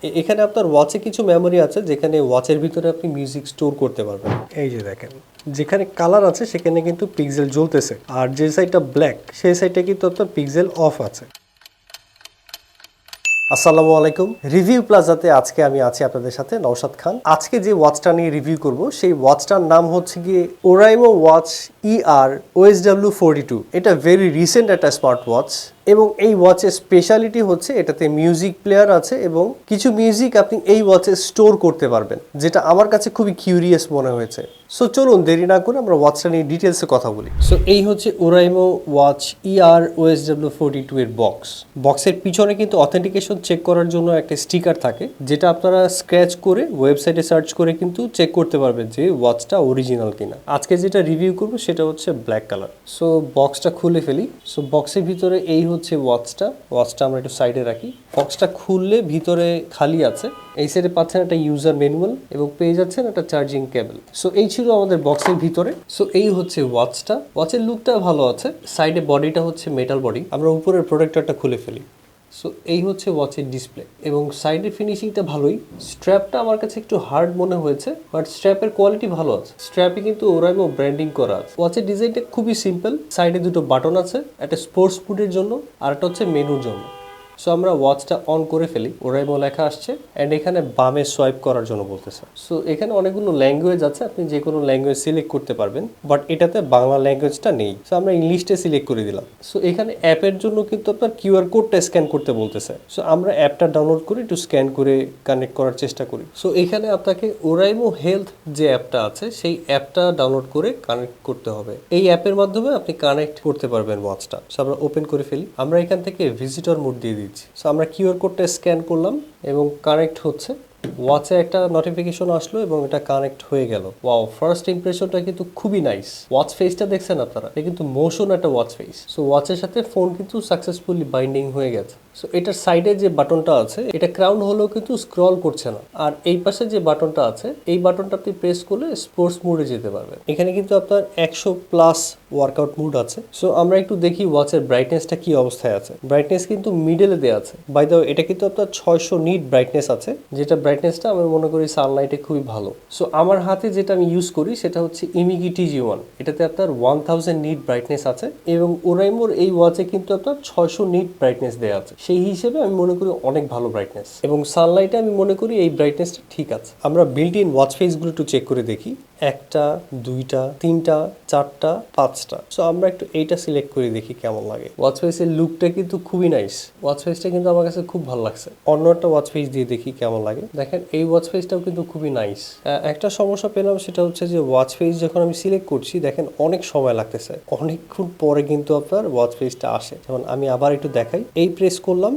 এখানে আপনার ওয়াচে কিছু মেমোরি আছে যেখানে ওয়াচের ভিতরে আপনি মিউজিক স্টোর করতে পারবেন। এই যে দেখেন, যেখানে কালার আছে সেখানে কিন্তু পিক্সেল জ্বলতেছে, আর যে সাইডটা ব্ল্যাক সেই সাইডটা কিন্তু আপনার পিক্সেল অফ আছে। আসসালামু আলাইকুম, রিভিউ প্লাজাতে আজকে আমি আছি আপনাদের সাথে নওশাদ খান। আজকে যে ওয়াচটা নিয়ে রিভিউ করব সেই ওয়াচটার নাম হচ্ছে গিয়ে ওরাইমো ওয়াচ ER OSW-42। এটা ভেরি রিসেন্ট একটা স্মার্ট ওয়াচ এবং এই ওয়াচের স্পেশালিটি হচ্ছে এটাতে মিউজিক প্লেয়ার আছে এবং কিছু মিউজিক আপনি এই ওয়াচে স্টোর করতে পারবেন, যেটা আমার কাছে খুবই কিউরিয়াস মনে হয়েছে। সো চলুন দেরি না করে আমরা ওয়াচটা নিয়ে ডিটেলসে কথা বলি। সো এই হচ্ছে ওরাইমো ওয়াচ ER OSW-42 এর বক্সের পিছনে কিন্তু অথেন্টিকেশন চেক করার জন্য একটা স্টিকার থাকে, যেটা আপনারা স্ক্র্যাচ করে ওয়েবসাইটে সার্চ করে কিন্তু চেক করতে পারবেন যে ওয়াচটা অরিজিনাল কিনা। আজকে যেটা রিভিউ করব সেটা হচ্ছে ব্ল্যাক কালার। সো বক্সটা খুলে ফেলি। সো বক্সের ভিতরে এই হচ্ছে ওয়াচটা আমরা একটু সাইডে রাখি। বক্সটা খুললে ভিতরে খালি আছে। এই সাইডে পাচ্ছেন একটা ইউজার ম্যানুয়াল এবং পেয়ে যাচ্ছেন একটা চার্জিং কেবল। সো এই ছিল আমাদের বক্সের ভিতরে। সো এই হচ্ছে ওয়াচের লুকটা ভালো আছে। সাইডে বডিটা হচ্ছে মেটাল বডি। আমরা উপরের প্রোটেক্টরটা খুলে ফেলি। সো এই হচ্ছে ওয়াচের ডিসপ্লে এবং সাইডের ফিনিশিংটা ভালোই। স্ট্র্যাপটা আমার কাছে একটু হার্ড মনে হয়েছে, বাট স্ট্র্যাপের কোয়ালিটি ভালো আছে। স্ট্র্যাপে কিন্তু ওরাইমো ব্র্যান্ডিং করা আছে। ওয়াচের ডিজাইনটা খুবই সিম্পল। সাইডে দুটো বাটন আছে, একটা স্পোর্টস মোডের জন্য আর একটা হচ্ছে মেনুর জন্য। সো আমরা ওয়াচটা অন করে ফেলি। ওরাইমো লেখা আসছে অ্যান্ড এখানে বামে সোয়াইপ করার জন্য বলতেছে। সো এখানে অনেকগুলো ল্যাঙ্গুয়েজ আছে, আপনি যে কোনো ল্যাঙ্গুয়েজ সিলেক্ট করতে পারবেন, বাট এটাতে বাংলা ল্যাঙ্গুয়েজটা নেই। সো আমরা ইংলিশটা সিলেক্ট করে দিলাম। সো এখানে অ্যাপের জন্য কিন্তু আপনার QR কোডটা স্ক্যান করতে বলতেছে। সো আমরা অ্যাপটা ডাউনলোড করে একটু স্ক্যান করে কানেক্ট করার চেষ্টা করি। সো এখানে আপনাকে ওরাইমো হেলথ যে অ্যাপটা আছে সেই অ্যাপটা ডাউনলোড করে কানেক্ট করতে হবে। এই অ্যাপের মাধ্যমে আপনি কানেক্ট করতে পারবেন ওয়াচটা। সো আমরা ওপেন করে ফেলি। আমরা এখান থেকে ভিজিটর মোড দিয়ে দিই। সো আমরা QR কোডটা স্ক্যান করলাম এবং কানেক্ট হচ্ছে। ওয়াচে একটা নোটিফিকেশন আসলো এবং এটা কানেক্ট হয়ে গেল। ওয়াও, ফার্স্ট ইমপ্রেশনটা কিন্তু খুবই নাইস। ওয়াচ ফেসটা দেখছেন আপনারা, এটা কিন্তু মোশন একটা ওয়াচ ফেস। সো ওয়াচের সাথে ফোন কিন্তু সাকসেসফুলি বাইন্ডিং হয়ে গেছে। সো এটার সাইডে যে বাটনটা আছে এটা ক্রাউন হলেও কিন্তু স্ক্রল করছে না। আর এই পাশে যে বাটনটা আছে এই বাটনটা আপনি প্রেস করলে স্পোর্টস মোডে যেতে পারবেন। এখানে কিন্তু আপনার 100+ ওয়ার্কআউট মোড আছে। সো আমরা একটু দেখি ওয়াচের ব্রাইটনেসটা কি অবস্থায় আছে। ব্রাইটনেস কিন্তু মিডলে দেওয়া আছে। বাই দ্য ওয়ে, এটা কিন্তু আপনার 600 নিট ব্রাইটনেস আছে, যেটা ব্রাইটনেসটা আমি মনে করি সানলাইটে খুবই ভালো। সো আমার হাতে যেটা আমি ইউজ করি সেটা হচ্ছে ইমিগি TG1। এটাতে আপনার 1000 নিট ব্রাইটনেস আছে এবং ওরাইমোর এই ওয়াচে কিন্তু আপনার 600 নিট ব্রাইটনেস দেওয়া আছে। সেই হিসেবে আমি মনে করি অনেক ভালো ব্রাইটনেস এবং সানলাইটে আমি মনে করি এই ব্রাইটনেসটা ঠিক আছে। আমরা বিল্ট ইন ওয়াচ ফেসগুলো একটু চেক করে দেখি। 1টা 2টা 3টা 4টা 5টা। সো আমরা একটু এইটা সিলেক্ট করে দেখি কেমন লাগে। ওয়াচ ফেসের লুকটা কিন্তু খুবই নাইস। ওয়াচ ফেসটা কিন্তু আমার কাছে খুব ভালো লাগছে। অন্য একটা ওয়াচ ফেস দিয়ে দেখি কেমন লাগে। দেখেন এই ওয়াচ ফেসটাও কিন্তু খুবই নাইস। একটা সমস্যা পেলাম, সেটা হচ্ছে যে ওয়াচ ফেস যখন আমি সিলেক্ট করছি দেখেন অনেক সময় লাগতেছে, অনেকক্ষণ পরে কিন্তু আপনার ওয়াচ ফেসটা আসে। যেমন আমি আবার একটু দেখাই, এই প্রেস করলাম,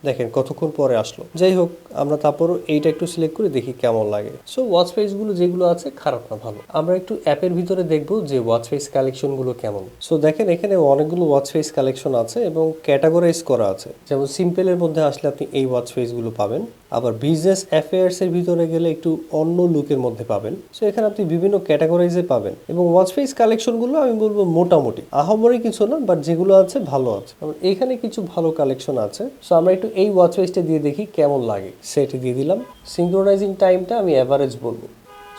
দেখেন কতক্ষণ পরে আসলো। যাই হোক, আমরা তারপরও এইটা একটু সিলেক্ট করে দেখি কেমন লাগে। সো ওয়াচ ফেসগুলো যেগুলো আছে খারাপ না, ভালো। আমরা একটু অ্যাপের ভিতরে দেখবো যে ওয়াচ ফেস কালেকশনগুলো কেমন। সো দেখেন এখানে অনেকগুলো ওয়াচ ফেস কালেকশন আছে এবং ক্যাটাগরাইজ করা আছে। যেমন সিম্পলের মধ্যে আসলে আপনি এই ওয়াচ ফেসগুলো পাবেন, আবার বিজনেস অ্যাফেয়ার্স এর ভিতরে গেলে একটু অন্য লুকের মধ্যে পাবেন। সো এখানে আপনি বিভিন্ন ক্যাটাগরাইজে পাবেন এবং ওয়াচ ফেস কালেকশনগুলো আমি বলবো মোটামুটি, আহামরি কিছু না, বাট যেগুলো আছে ভালো আছে। এখানে কিছু ভালো কালেকশন আছে। সো আমরা একটু এই ওয়াচ ফেসটা দিয়ে দেখি কেমন লাগে। সেটা দিয়ে দিলাম। সিঙ্ক্রোনাইজিং টাইমটা আমি অ্যাভারেজ বলবো।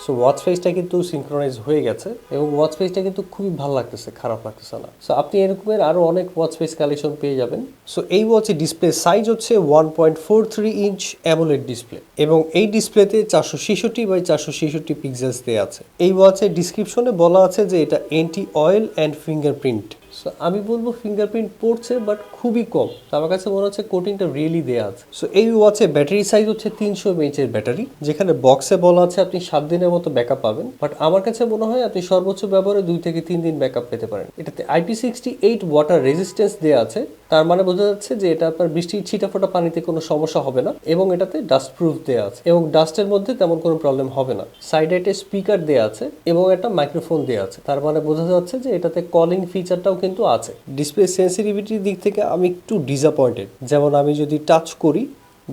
সো ওয়াচ ফেসটা কিন্তু সিঙ্ক্রোনাইজ হয়ে গেছে এবং ওয়াচ ফেসটা কিন্তু খুবই ভালো লাগতেছে, খারাপ লাগতেছে না। সো আপনি এরকমের আরো অনেক ওয়াচ ফেস কালেকশন পেয়ে যাবেন। সো এই ওয়াচের ডিসপ্লে সাইজ হচ্ছে 1.43 ইঞ্চ অ্যামোলেড ডিসপ্লে এবং এই ডিসপ্লেতে 466x466 পিক্সেলস দেওয়া আছে। এই ওয়াচের ডিসক্রিপশনে বলা আছে যে এটা anti oil and fingerprint. So আমি বলবো ফিঙ্গারপ্রিন্ট পড়ছে, বাট খুবই কম। তো আমার কাছে মনে হচ্ছে কোটিংটা রিয়েলি দেওয়া আছে। সো এই ওয়াচে ব্যাটারি সাইজ হচ্ছে 300 mAh এর ব্যাটারি, যেখানে বক্সে বলা আছে আপনি 7 দিনের মতো ব্যাকআপ পাবেন, বাট আমার কাছে মনে হয় আপনি সর্বোচ্চ ব্যবহারে 2 থেকে 3 দিন ব্যাকআপ পেতে পারেন। এটাতে IP68 ওয়াটার রেজিস্ট্যান্স দেওয়া আছে, তার মানে বোঝা যাচ্ছে যে এটা আপনার বৃষ্টির ছিটাফোটা পানিতে কোনো সমস্যা হবে না এবং এটাতে ডাস্ট প্রুফ দেওয়া আছে এবং ডাস্টের মধ্যে তেমন কোনো প্রবলেম হবে না। সাইডে একটা স্পিকার দেওয়া আছে এবং একটা মাইক্রোফোন দেওয়া আছে, তার মানে বোঝা যাচ্ছে যে এটাতে কলিং ফিচারটাও কিন্তু আছে। ডিসপ্লে সেন্সিটিভিটির দিক থেকে আমি একটু ডিসঅ্যাপয়েন্টেড। যেমন আমি যদি টাচ করি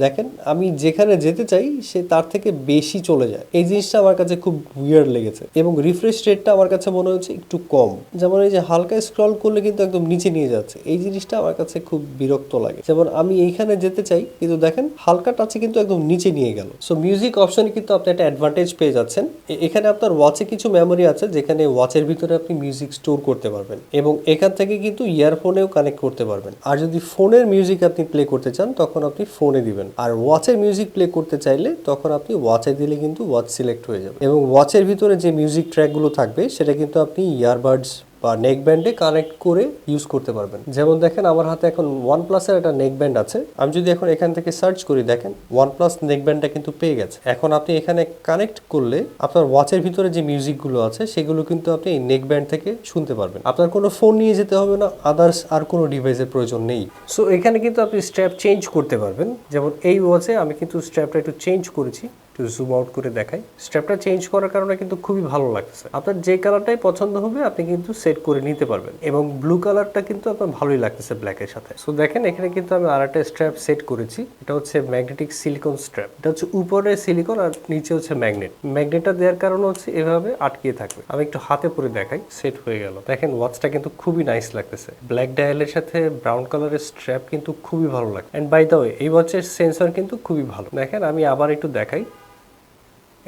দেখেন আমি যেখানে যেতে চাই সে তার থেকে বেশি চলে যায়। এই জিনিসটা আমার কাছে খুব উইয়ার্ড লেগেছে এবং রিফ্রেশ রেটটা আমার কাছে মনে হচ্ছে একটু কম। যেমন এই যে হালকা স্ক্রল করলে কিন্তু একদম নিচে নিয়ে যাচ্ছে, এই জিনিসটা আমার কাছে খুব বিরক্ত লাগে। যেমন আমি এইখানে যেতে চাই কিন্তু দেখেন হালকা টাচে কিন্তু একদম নিচে নিয়ে গেল। সো মিউজিক অপশনে কিন্তু আপনি একটা অ্যাডভান্টেজ পেয়ে যাচ্ছেন। এখানে আপনার ওয়াচে কিছু মেমোরি আছে যেখানে ওয়াচের ভিতরে আপনি মিউজিক স্টোর করতে পারবেন এবং এখান থেকে কিন্তু ইয়ারফোনেও কানেক্ট করতে পারবেন। আর যদি ফোনের মিউজিক আপনি প্লে করতে চান তখন আপনি ফোনে দিবেন, আর ওয়াচের মিউজিক প্লে করতে চাইলে তখন আপনি ওয়াচে দিলে কিন্তু ওয়াচ সিলেক্ট হয়ে যাবে এবং ওয়াচের ভিতরে যে মিউজিক ট্র্যাকগুলো থাকবে সেটা কিন্তু আপনি ইয়ারবাডস বা নেক ব্যান্ডে কানেক্ট করে ইউজ করতে পারবেন। যেমন দেখেন আমার হাতে এখন OnePlus-এর একটা নেক ব্যান্ড আছে। আমি যদি এখন এখান থেকে সার্চ করি দেখেন OnePlus নেক ব্যান্ডটা কিন্তু পেয়ে গেছে। এখন আপনি এখানে কানেক্ট করলে আপনার ওয়াচের ভিতরে যে মিউজিকগুলো আছে সেগুলো কিন্তু আপনি এই নেক ব্যান্ড থেকে শুনতে পারবেন। আপনার কোনো ফোন নিয়ে যেতে হবে না, আদার্স আর কোনো ডিভাইসের প্রয়োজন নেই। সো এখানে কিন্তু আপনি স্ট্র্যাপ চেঞ্জ করতে পারবেন। যেমন এই ওয়াচে আমি কিন্তু স্ট্র্যাপটা একটু চেঞ্জ করেছি, একটু জুম আউট করে দেখাই। স্ট্র্যাপটা চেঞ্জ করার কারণে কিন্তু খুবই ভালো লাগছে। আপনার যে কালারটাই পছন্দ হবে আপনি কিন্তু সেট করে নিতে পারবেন এবং ব্লু কালারটা কিন্তু আপনার ভালোই লাগতেছে ব্ল্যাকের সাথে। সো দেখেন এখানে কিন্তু আমি আরেকটা স্ট্র্যাপ সেট করেছি, এটা হচ্ছে ম্যাগনেটিক সিলিকন স্ট্র্যাপ। এটা হচ্ছে উপরে সিলিকন আর নিচে হচ্ছে ম্যাগনেট। ম্যাগনেটটা দেওয়ার কারণে হচ্ছে এভাবে আটকিয়ে থাকবে। আমি একটু হাতে পরে দেখাই, সেট হয়ে গেল। দেখেন ওয়াচটা কিন্তু খুবই নাইস লাগতেছে। ব্ল্যাক ডায়ালের সাথে ব্রাউন কালারের স্ট্র্যাপ কিন্তু খুবই ভালো লাগে। এন্ড বাই দ্য ওয়ে এই ওয়াচের সেন্সর কিন্তু খুবই ভালো। দেখেন আমি আবার একটু দেখাই,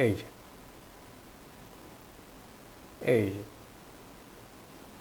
এই যে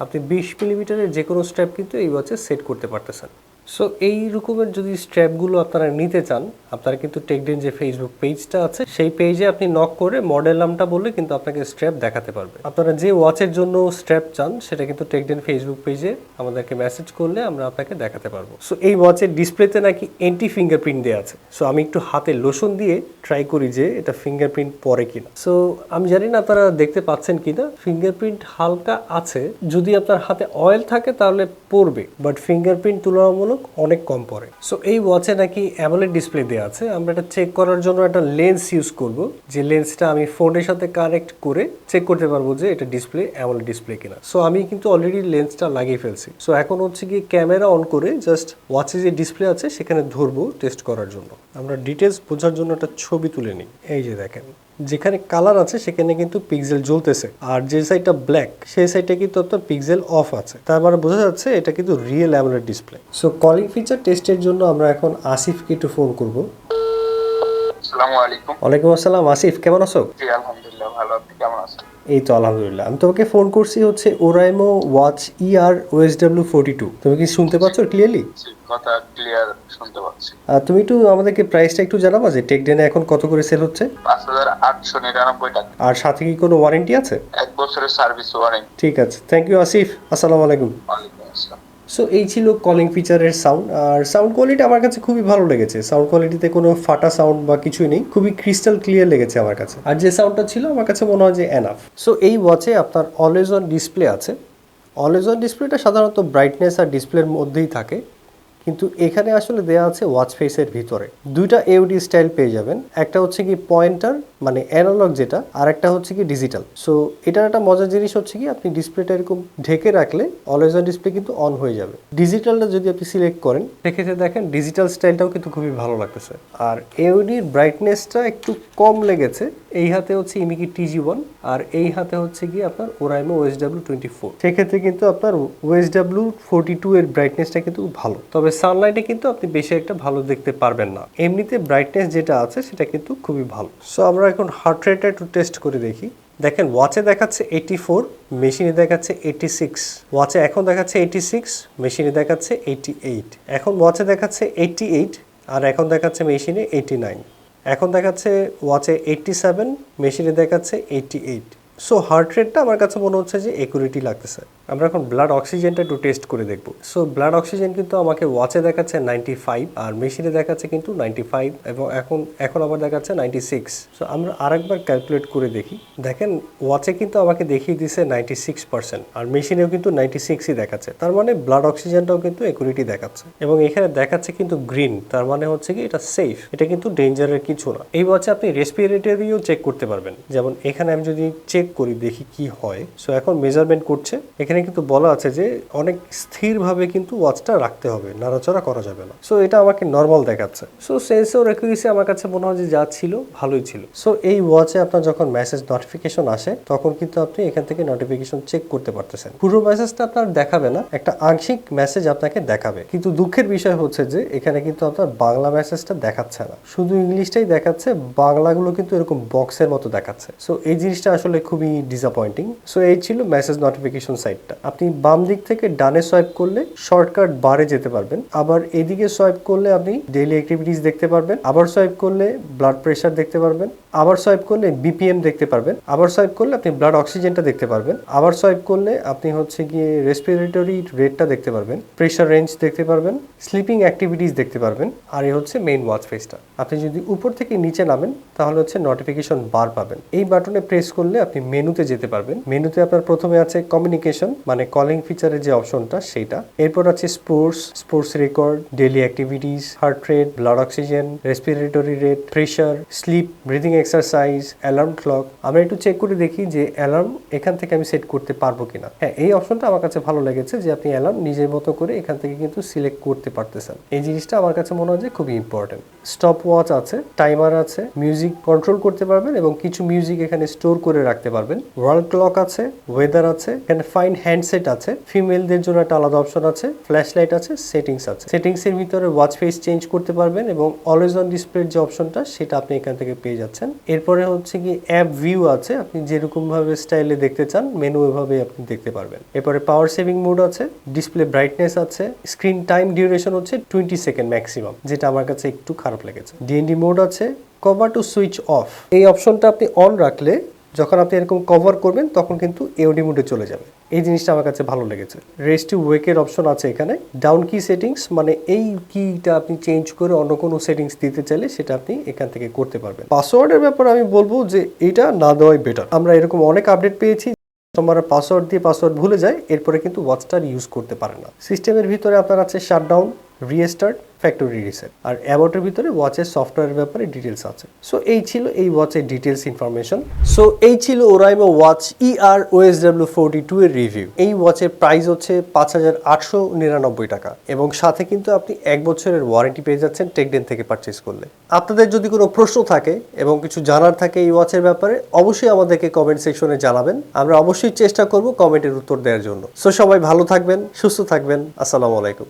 আপনি 20 মিলিমিটারের যে কোনো স্ট্র্যাপ কিন্তু এই ওয়াচে সেট করতে পারতেছেন। সো এই রকমের যদি স্ট্র্যাপগুলো আপনারা নিতে চান, আপনারা কিন্তু টেকডেন যে ফেসবুক পেজটা আছে সেই পেজে আপনি নক করে মডেল নামটা বললে কিন্তু আপনাকে স্ট্র্যাপ দেখাতে পারবে। আপনারা যে ওয়াচের জন্য স্ট্র্যাপ চান সেটা কিন্তু টেকডেন ফেসবুক পেজে আমাদেরকে মেসেজ করলে আমরা আপনাকে দেখাতে পারবো। সো এই ওয়াচের ডিসপ্লেতে নাকি এন্টি ফিঙ্গারপ্রিন্ট দেওয়া আছে। সো আমি একটু হাতে লোশন দিয়ে ট্রাই করি যে এটা ফিঙ্গারপ্রিন্ট পড়ে কিনা। সো আমি জানি না আপনারা দেখতে পাচ্ছেন কিনা, ফিঙ্গারপ্রিন্ট হালকা আছে। যদি আপনার হাতে অয়েল থাকে তাহলে পড়বে, বাট ফিঙ্গারপ্রিন্ট তুলনামূলক অনেক কম পড়ে। সো এই ওয়াচে নাকি অ্যামোলেড ডিসপ্লে দেওয়া আছে। আমরা এটা চেক করার জন্য একটা লেন্স ইউজ করব, যে লেন্সটা আমি ফোনের সাথে কানেক্ট করে চেক করতে পারবো যে এটা ডিসপ্লে অ্যামোলেড ডিসপ্লে কিনা। সো আমি কিন্তু অলরেডি লেন্সটা লাগিয়ে ফেলছি। সো এখন হচ্ছে কি ক্যামেরা অন করে জাস্ট ওয়াচে যে ডিসপ্লে আছে সেখানে ধরবো টেস্ট করার জন্য। আমরা ডিটেলস বোঝার জন্য একটা ছবি তুলে নিই। এই যে দেখেন যেখানে কালার আছে সেখানে কিন্তু পিক্সেল জ্বলতেছে, আর যে সাইডটা ব্ল্যাক সেই সাইডটা কিন্তু আপনার পিক্সেল অফ আছে। তার মানে বোঝা যাচ্ছে এটা কিন্তু real AMOLED display. So calling feature টেস্টের জন্য আমরা এখন আসিফকে একটু ফোন করব। আসসালামু আলাইকুম। ওয়ালাইকুম আসসালাম। আসিফ কেমন আছো? জি আলহামদুলিল্লাহ ভালো, আপনি কেমন আছেন? এই তো আলহামদুলিল্লাহ। আমি তোমাকে ফোন করছি হচ্ছে ওরাইমো ওয়াচ ER OSW-42। তুমি কি শুনতে পাচ্ছ ক্লিয়ারলি? কথা ক্লিয়ার শুনতে পাচ্ছি। তুমি একটু আমাদেরকে প্রাইসটা একটু জানাবা যে টেকডেনে এখন কত করে সেল হচ্ছে? 5899 টাকা। আর সাথে কি কোনো ওয়ারেন্টি আছে? 1 বছরের সার্ভিস ওয়ারেন্টি। ঠিক আছে, থ্যাংক ইউ আসিফ। আসসালামু আলাইকুম। ওয়ালাইকুম আসসালাম। সো এই ছিল কলিং ফিচারের সাউন্ড। আর সাউন্ড কোয়ালিটি আমার কাছে খুবই ভালো লেগেছে। সাউন্ড কোয়ালিটিতে কোনো ফাটা সাউন্ড বা কিছুই নেই, খুবই ক্রিস্টাল ক্লিয়ার লেগেছে আমার কাছে। আর যে সাউন্ডটা ছিল আমার কাছে মনে হয় যে এনাফ। সো এই ওয়াচে আপনার অলওয়েজ অন ডিসপ্লে আছে। অলওয়েজ অন ডিসপ্লেটা সাধারণত ব্রাইটনেস আর ডিসপ্লের মধ্যেই থাকে, কিন্তু এখানে আসলে দেওয়া আছে ওয়াচ ফেসের ভিতরে। দুইটা এওডি স্টাইল পেয়ে যাবেন, একটা হচ্ছে কি পয়েন্টার মানে অ্যানালগ যেটা, আর একটা হচ্ছে কি ডিজিটাল। সো এটার একটা মজার জিনিস হচ্ছে কি আপনি ডিসপ্লেটা এরকম ঢেকে রাখলে অলওয়েজ অন ডিসপ্লে কিন্তু অন হয়ে যাবে। ডিজিটালটা যদি আপনি সিলেক্ট করেন সেক্ষেত্রে দেখেন ডিজিটাল স্টাইলটাও কিন্তু খুবই ভালো লাগতেছে। আর এওডির ব্রাইটনেসটা একটু কম লেগেছে। এই হাতে হচ্ছে ইমিকি TG1 আর এই হাতে হচ্ছে কি আপনার ওরাইমো OSW-24। সেক্ষেত্রে কিন্তু আপনার OSW-42 এর ব্রাইটনেসটা কিন্তু ভালো, তবে সানলাইটে কিন্তু আপনি বেশি একটা ভালো দেখতে পারবেন না। এমনিতে ব্রাইটনেস যেটা আছে সেটা কিন্তু খুবই ভালো। সো আমরা এখন হার্ট রেটটা একটু টেস্ট করে দেখি। দেখেন ওয়াচে দেখাচ্ছে 84, মেশিনে দেখাচ্ছে 86। ওয়াচে এখন দেখাচ্ছে 86, মেশিনে দেখাচ্ছে 88। এখন ওয়াচে দেখাচ্ছে 88 আর এখন দেখাচ্ছে মেশিনে 89। এখন দেখাচ্ছে ওয়াচে 87, মেশিনে দেখাচ্ছে 88। সো হার্ট রেটটা আমার কাছে মনে হচ্ছে যে একুরেটই লাগতেছে। আমরা এখন ব্লাড অক্সিজেনটা একটু টেস্ট করে দেখব। সো ব্লাড অক্সিজেন কিন্তু আমাকে ওয়াচে দেখাচ্ছে 95 আর মেশিনে দেখাচ্ছে কিন্তু 95 এবং এখন আবার দেখাচ্ছে 96। সো আমরা আরেকবার ক্যালকুলেট করে দেখি। দেখেন ওয়াচে কিন্তু আমাকে দেখিয়ে দিছে 96% আর মেশিনেও কিন্তু 96ই দেখাচ্ছে। তার মানে ব্লাড অক্সিজেনটাও কিন্তু একুরেটই দেখাচ্ছে এবং এখানে দেখাচ্ছে কিন্তু গ্রিন, তার মানে হচ্ছে কি এটা সেফ, এটা কিন্তু ডেঞ্জারের কিছু না। এই ওয়াচে আপনি রেসপিরেটরিও চেক করতে পারবেন। যেমন এখানে আমি যদি চেক চেক করি দেখি কি হয়। সো এখন মেজারমেন্ট করছে, এখানে কিন্তু বলা আছে যে অনেক স্থিরভাবে কিন্তু ওয়াচটা রাখতে হবে, নাড়াচাড়া করা যাবে না। সো এটা আমাকে নর্মাল দেখাচ্ছে। সো সেন্সর অ্যাকুরেসি আমার কাছে মনে হয় যে যা ছিল ভালোই ছিল। সো এই ওয়াচে আপনার যখন মেসেজ নোটিফিকেশন আসে তখন কিন্তু আপনি এখান থেকে নোটিফিকেশন চেক করতে পারতেছেন। পুরো মেসেজটা আপনার দেখাবে না, একটা আংশিক মেসেজ আপনাকে দেখাবে। কিন্তু দুঃখের বিষয় হচ্ছে যে এখানে কিন্তু আপনার বাংলা মেসেজটা দেখাচ্ছে না, শুধু ইংলিশটাই দেখাচ্ছে, বাংলাগুলো কিন্তু এরকম বক্সের মতো দেখাচ্ছে। সো এই জিনিসটা আসলে খুবই ডিসঅ্যাপয়েন্টিং। সো এই ছিল মেসেজ নোটিফিকেশন সাইটটা। আপনি বাম দিক থেকে ডানে সোয়াইপ করলে শর্টকাট বারে যেতে পারবেন, আবার এদিকে সোয়াইপ করলে আপনি ডেইলি অ্যাক্টিভিটিস দেখতে পারবেন, আবার সোয়াইপ করলে ব্লাড প্রেশার দেখতে পারবেন, আবার সোয়াইপ করলে বিপিএম দেখতে পারবেন, আবার সোয়াইপ করলে আপনি ব্লাড অক্সিজেনটা দেখতে পারবেন, আবার সোয়াইপ করলে আপনি হচ্ছে গিয়ে রেসপিরেটরি রেটটা দেখতে পারবেন, প্রেশার রেঞ্জ দেখতে পারবেন, স্লিপিং অ্যাক্টিভিটিস দেখতে পারবেন। আর এই হচ্ছে মেইন ওয়াচ ফেসটা। আপনি যদি উপর থেকে নিচে নামেন তাহলে হচ্ছে নোটিফিকেশন বার পাবেন। এই বাটনে প্রেস করলে আপনি মেনুতে যেতে পারবেন। মেনুতে আপনার প্রথমে আছে কমিউনিকেশন, মানে কলিং ফিচারের যে অপশনটা সেইটা। এরপর আছে sports record, daily activities, heart rate, blood oxygen, respiratory rate, pressure, sleep, breathing exercise, alarm clock. আমরা একটু চেক করে দেখি যে অ্যালার্ম এখান থেকে আমি সেট করতে পারবো কিনা। হ্যাঁ, এই অপশনটা আমার কাছে ভালো লেগেছে যে আপনি অ্যালার্ম নিজের মতো করে এখান থেকে কিন্তু সিলেক্ট করতে পারতেছেন। এই জিনিসটা আমার কাছে মনে হয় যে খুবই ইম্পর্টেন্ট। স্টপ ওয়াচ আছে, টাইমার আছে, মিউজিক কন্ট্রোল করতে পারবেন এবং কিছু মিউজিক এখানে স্টোর করে রাখতে পারবেন। ওয়াল ক্লক আছে, ওয়েদার আছে, এখানে ফাইন হ্যান্ডসেট আছে, ফিমেলদের জন্য একটা আলাদা অপশন আছে, ফ্ল্যাশ লাইট আছে, সেটিংস আছে। সেটিংস এর ভিতরে ওয়াচ ফেস চেঞ্জ করতে পারবেন এবং অলওয়েজ অন ডিসপ্লের যে অপশনটা সেটা আপনি এখান থেকে পেয়ে যাচ্ছেন। এরপরে হচ্ছে কি অ্যাপ ভিউ আছে, আপনি যেরকম ভাবে স্টাইলে দেখতে চান মেনু এভাবে আপনি দেখতে পারবেন। এরপরে পাওয়ার সেভিং মোড আছে, ডিসপ্লে ব্রাইটনেস আছে, স্ক্রিন টাইম ডিউরেশন হচ্ছে 20 সেকেন্ড ম্যাক্সিমাম, যেটা আমার কাছে একটু খারাপ লেগেছে। ডিএনডি মোড আছে, কভার টু সুইচ অফ। এই অপশনটা আপনি অন রাখলে যখন আপনি এরকম কভার করবেন তখন কিন্তু এওডি মোডে চলে যাবে। এই জিনিসটা আমার কাছে ভালো লেগেছে। রেস্ট টু ওয়েকের অপশন আছে এখানে। ডাউন কি সেটিংস, মানে এই কিটা আপনি চেঞ্জ করে অন্য কোনো সেটিংস দিতে চাইলে সেটা আপনি এখান থেকে করতে পারবেন। পাসওয়ার্ডের ব্যাপারে আমি বলবো যে এটা না দেওয়াই বেটার। আমরা এরকম অনেক আপডেট পেয়েছি তোমার পাসওয়ার্ড দিয়ে পাসওয়ার্ড ভুলে যায়, এরপরে কিন্তু ওয়াচটা ইউজ করতে পারে না। সিস্টেমের ভিতরে আপনার আছে শাটডাউন, রিস্টার্ট, ফ্যাক্টরি রিসেট। আর অ্যাবাউটের ভিতরে ওয়াচের সফটওয়্যারের ব্যাপারে ডিটেলস আছে। সো এই ছিল এই ওয়াচের ডিটেলস ইনফরমেশন। সো এই ছিল ওরাইমো ওয়াচ ER OSW-42 এর রিভিউ। এই ওয়াচের প্রাইস হচ্ছে 5899 টাকা এবং সাথে কিন্তু আপনি 1 বছরের ওয়ারেন্টি পেয়ে যাচ্ছেন টেকডেন থেকে পারচেজ করলে। আপনাদের যদি কোনো প্রশ্ন থাকে এবং কিছু জানার থাকে এই ওয়াচের ব্যাপারে অবশ্যই আমাদেরকে কমেন্ট সেকশনে জানাবেন। আমরা অবশ্যই চেষ্টা করব কমেন্টের উত্তর দেওয়ার জন্য। সো সবাই ভালো থাকবেন, সুস্থ থাকবেন। আসসালামু আলাইকুম।